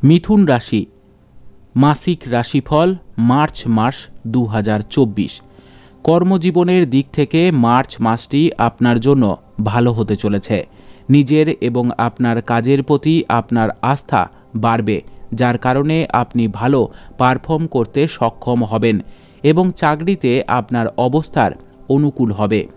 মিথুন রাশি, মাসিক রাশিফল মার্চ মাস 2024। কর্মজীবনের দিক থেকে মার্চ মাসটি আপনার জন্য ভালো হতে চলেছে। নিজের এবং আপনার কাজের প্রতি আপনার আস্থা বাড়বে, যার কারণে আপনি ভালো পারফর্ম করতে সক্ষম হবেন এবং চাকরিতে আপনার অবস্থার অনুকূল হবে।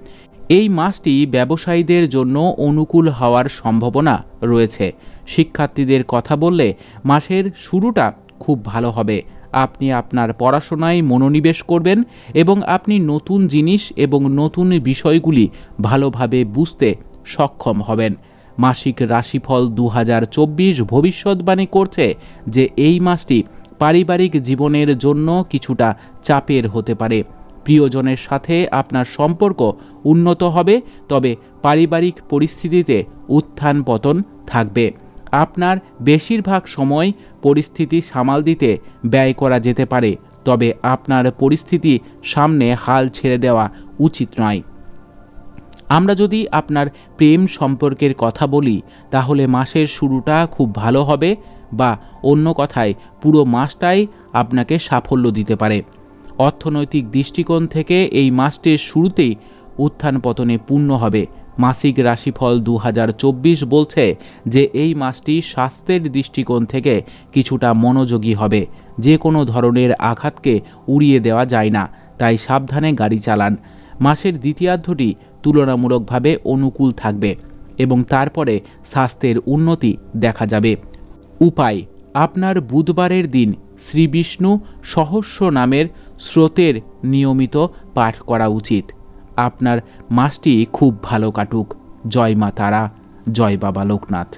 এই মাসটি ব্যবসায়ীদের জন্য অনুকূল হওয়ার সম্ভাবনা রয়েছে। শিক্ষার্থীদের কথা বললে মাসের শুরুটা খুব ভালো হবে। আপনি আপনার পড়াশোনায় মনোনিবেশ করবেন এবং আপনি নতুন জিনিস এবং নতুন বিষয়গুলি ভালোভাবে বুঝতে সক্ষম হবেন। মাসিক রাশিফল 2024 ভবিষ্যৎবাণী করছে যে এই মাসটি পারিবারিক জীবনের জন্য কিছুটা চাপের হতে পারে। প্রিয়জনের সাথে আপনার সম্পর্ক উন্নত হবে, তবে পারিবারিক পরিস্থিতিতে উত্থান পতন থাকবে। আপনার বেশিরভাগ সময় পরিস্থিতি সামাল দিতে ব্যয় করা যেতে পারে, তবে আপনার পরিস্থিতি সামনে হাল ছেড়ে দেওয়া উচিত নয়। আমরা যদি আপনার প্রেম সম্পর্কের কথা বলি, তাহলে মাসের শুরুটা খুব ভালো হবে, বা অন্য কথায় পুরো মাসটাই আপনাকে সাফল্য দিতে পারে। অর্থনৈতিক দৃষ্টিকোণ থেকে এই মাসটির শুরুতেই উত্থান পতনে পূর্ণ হবে। মাসিক রাশিফল 2024 বলছে যে এই মাসটি স্বাস্থ্যের দৃষ্টিকোণ থেকে কিছুটা মনোযোগী হবে। যে কোনো ধরনের আঘাতকে উড়িয়ে দেওয়া যায় না, তাই সাবধানে গাড়ি চালান। মাসের দ্বিতীয়ার্ধটি তুলনামূলকভাবে অনুকূল থাকবে এবং তারপরে স্বাস্থ্যের উন্নতি দেখা যাবে। উপায়: আপনার বুধবারের দিন শ্রী বিষ্ণু সহস্র নামের স্রোতের নিয়মিত পাঠ করা উচিত। আপনার মাসটি খুব ভালো কাটুক। জয় মা তারা, জয় বাবা লোকনাথ।